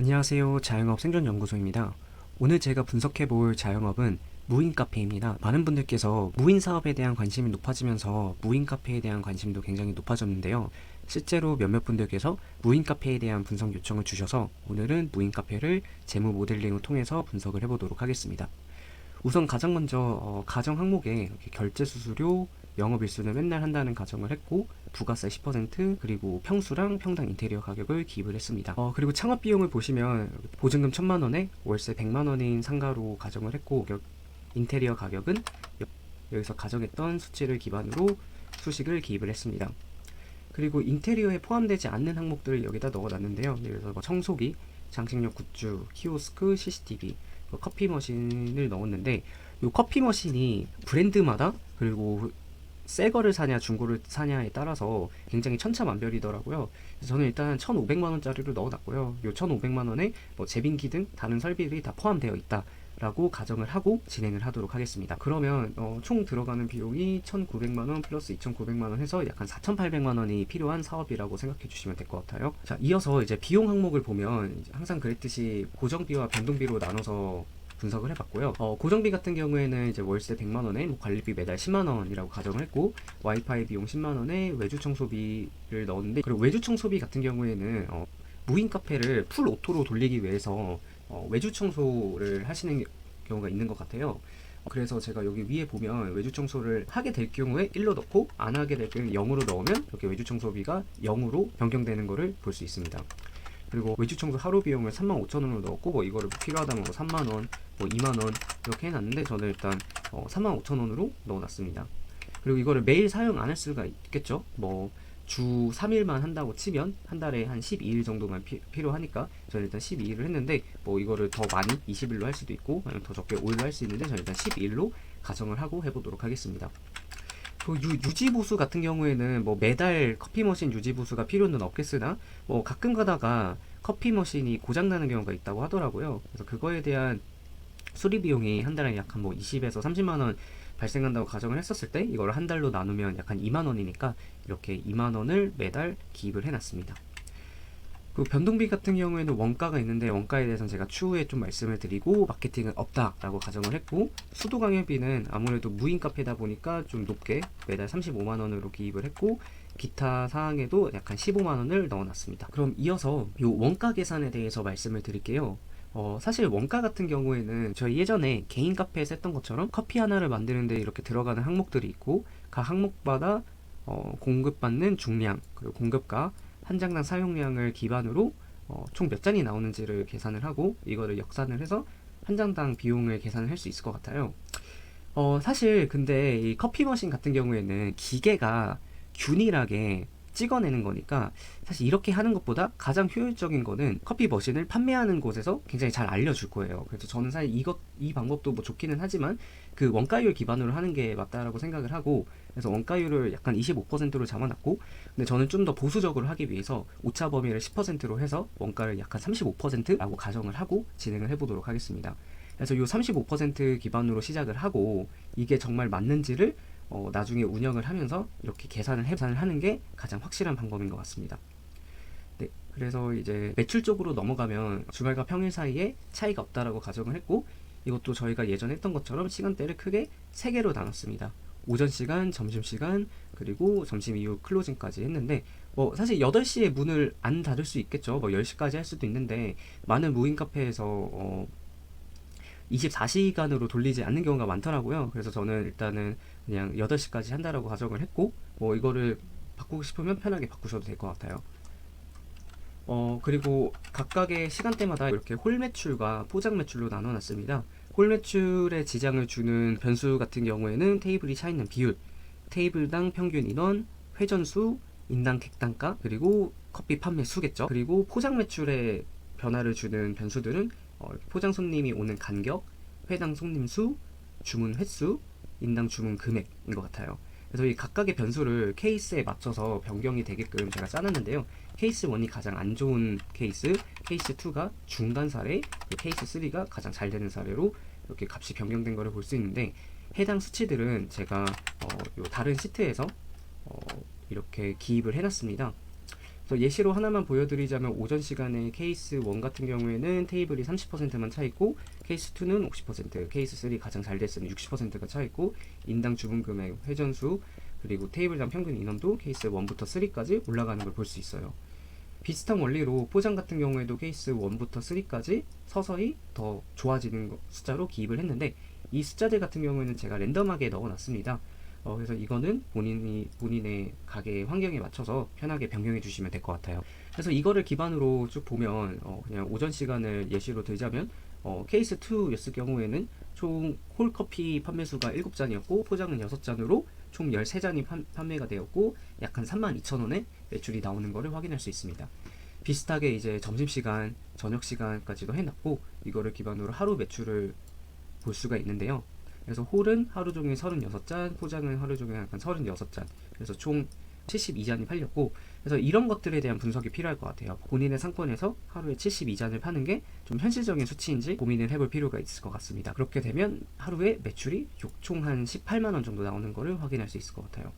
안녕하세요. 자영업 생존연구소입니다. 오늘 제가 분석해볼 자영업은 무인 카페입니다. 많은 분들께서 무인 사업에 대한 관심이 높아지면서 무인 카페에 대한 관심도 굉장히 높아졌는데요. 실제로 몇몇 분들께서 무인 카페에 대한 분석 요청을 주셔서 오늘은 무인 카페를 재무 모델링을 통해서 분석을 해보도록 하겠습니다. 우선 가장 먼저 가정 항목에 이렇게 결제 수수료, 영업일수는 맨날 한다는 가정을 했고 부가세 10% 그리고 평수랑 평당 인테리어 가격을 기입을 했습니다. 그리고 창업 비용을 보시면 보증금 1,000만 원에 월세 100만 원인 상가로 가정을 했고 인테리어 가격은 여기서 가정했던 수치를 기반으로 수식을 기입을 했습니다. 그리고 인테리어에 포함되지 않는 항목들을 여기다 넣어놨는데요. 그래서 청소기, 장식용 굿즈, 키오스크, CCTV, 커피 머신을 넣었는데 이 커피 머신이 브랜드마다 그리고 새 거를 사냐 중고를 사냐에 따라서 굉장히 천차만별이더라고요. 그래서 저는 일단 1,500만 원짜리로 넣어놨고요. 이 1,500만 원에 뭐 제빙기 등 다른 설비들이 다 포함되어 있다. 라고 가정을 하고 진행을 하도록 하겠습니다. 그러면 총 들어가는 비용이 1,900만원 플러스 2,900만원 해서 약 한 4,800만원이 필요한 사업이라고 생각해 주시면 될 것 같아요. 자, 이어서 이제 비용 항목을 보면 항상 그랬듯이 고정비와 변동비로 나눠서 분석을 해봤고요. 고정비 같은 경우에는 이제 월세 100만원에 뭐 관리비 매달 10만원이라고 가정을 했고 와이파이 비용 10만원에 외주 청소비를 넣었는데, 그리고 외주 청소비 같은 경우에는 무인 카페를 풀 오토로 돌리기 위해서 외주 청소를 하시는 경우가 있는 것 같아요. 그래서 제가 여기 위에 보면 외주 청소를 하게 될 경우에 1로 넣고 안 하게 될 경우에 0으로 넣으면 이렇게 외주 청소비가 0으로 변경되는 것을 볼 수 있습니다. 그리고 외주 청소 하루 비용을 35,000원으로 넣었고 뭐 이거를 필요하다면 뭐 3만원, 뭐 2만원 이렇게 해놨는데 저는 일단 35,000원으로 넣어놨습니다. 그리고 이거를 매일 사용 안 할 수가 있겠죠. 뭐 주 3일만 한다고 치면 한 달에 한 12일 정도만 필요하니까 저는 일단 12일을 했는데 뭐 이거를 더 많이 20일로 할 수도 있고 아니면 더 적게 5일로 할 수 있는데 저는 일단 12일로 가정을 하고 해보도록 하겠습니다. 그 유지보수 같은 경우에는 뭐 매달 커피 머신 유지보수가 필요는 없겠으나 뭐 가끔 가다가 커피 머신이 고장나는 경우가 있다고 하더라고요. 그래서 그거에 대한 수리 비용이 한 달에 약 한 뭐 20에서 30만 원 발생한다고 가정을 했었을 때 이걸 한 달로 나누면 약 한 2만 원이니까 이렇게 2만 원을 매달 기입을 해놨습니다. 그 변동비 같은 경우에는 원가가 있는데 원가에 대해서는 제가 추후에 좀 말씀을 드리고 마케팅은 없다라고 가정을 했고 수도 강연비는 아무래도 무인 카페다 보니까 좀 높게 매달 35만 원으로 기입을 했고 기타 사항에도 약간 15만 원을 넣어놨습니다. 그럼 이어서 이 원가 계산에 대해서 말씀을 드릴게요. 사실 원가 같은 경우에는 저희 예전에 개인 카페에서 했던 것처럼 커피 하나를 만드는데 이렇게 들어가는 항목들이 있고 각 항목마다 공급받는 중량 그리고 공급가 한 장당 사용량을 기반으로 총 몇 잔이 나오는지를 계산을 하고 이거를 역산을 해서 한 장당 비용을 계산을 할 수 있을 것 같아요. 사실 근데 이 커피 머신 같은 경우에는 기계가 균일하게 찍어내는 거니까 사실 이렇게 하는 것보다 가장 효율적인 거는 커피 머신을 판매하는 곳에서 굉장히 잘 알려줄 거예요. 그래서 저는 사실 이 방법도 뭐 좋기는 하지만 그 원가율 기반으로 하는 게 맞다라고 생각을 하고 그래서 원가율을 약간 25%로 잡아놨고 근데 저는 좀 더 보수적으로 하기 위해서 오차 범위를 10%로 해서 원가를 약간 35%라고 가정을 하고 진행을 해보도록 하겠습니다. 그래서 이 35% 기반으로 시작을 하고 이게 정말 맞는지를 나중에 운영을 하면서 이렇게 계산을 하는 게 가장 확실한 방법인 것 같습니다. 네, 그래서 이제 매출 쪽으로 넘어가면 주말과 평일 사이에 차이가 없다라고 가정을 했고 이것도 저희가 예전에 했던 것처럼 시간대를 크게 3개로 나눴습니다. 오전 시간, 점심 시간, 그리고 점심 이후 클로징까지 했는데 사실 8시에 문을 안 닫을 수 있겠죠. 10시까지 할 수도 있는데 많은 무인 카페에서 24시간으로 돌리지 않는 경우가 많더라고요. 그래서 저는 일단은 그냥 8시까지 한다라고 가정을 했고 이거를 바꾸고 싶으면 편하게 바꾸셔도 될 것 같아요. 그리고 각각의 시간대마다 이렇게 홀 매출과 포장 매출로 나눠놨습니다. 홀 매출에 지장을 주는 변수 같은 경우에는 테이블이 차 있는 비율, 테이블당 평균 인원, 회전수, 인당 객단가, 그리고 커피 판매 수겠죠. 그리고 포장 매출에 변화를 주는 변수들은 포장 손님이 오는 간격, 회당 손님 수, 주문 횟수, 인당 주문 금액인 것 같아요. 그래서 이 각각의 변수를 케이스에 맞춰서 변경이 되게끔 제가 짜놨는데요. 케이스 1이 가장 안 좋은 케이스, 케이스 2가 중간 사례, 케이스 3가 가장 잘 되는 사례로 이렇게 값이 변경된 것을 볼 수 있는데 해당 수치들은 제가 요 다른 시트에서 이렇게 기입을 해놨습니다. 그래서 예시로 하나만 보여드리자면 오전 시간에 케이스 1 같은 경우에는 테이블이 30%만 차 있고 케이스 2는 50%, 케이스 3 가장 잘 됐으면 60%가 차 있고 인당 주문 금액, 회전수, 그리고 테이블당 평균 인원도 케이스 1부터 3까지 올라가는 걸 볼 수 있어요. 비슷한 원리로 포장 같은 경우에도 케이스 1부터 3까지 서서히 더 좋아지는 숫자로 기입을 했는데 이 숫자들 같은 경우에는 제가 랜덤하게 넣어놨습니다. 그래서 이거는 본인의 가게 환경에 맞춰서 편하게 변경해 주시면 될 것 같아요. 그래서 이거를 기반으로 쭉 보면 그냥 오전 시간을 예시로 들자면 케이스 2였을 경우에는 총 홀커피 판매수가 7잔이었고 포장은 6잔으로 총 13잔이 판매가 되었고 약 한 32,000원의 매출이 나오는 것을 확인할 수 있습니다. 비슷하게 이제 점심시간, 저녁시간까지도 해놨고 이거를 기반으로 하루 매출을 볼 수가 있는데요. 그래서 홀은 하루 종일 36잔, 포장은 하루 종일 약간 36잔, 그래서 총 72잔이 팔렸고, 그래서 이런 것들에 대한 분석이 필요할 것 같아요. 본인의 상권에서 하루에 72잔을 파는 게 좀 현실적인 수치인지 고민을 해볼 필요가 있을 것 같습니다. 그렇게 되면 하루에 매출이 총 한 18만원 정도 나오는 거를 확인할 수 있을 것 같아요.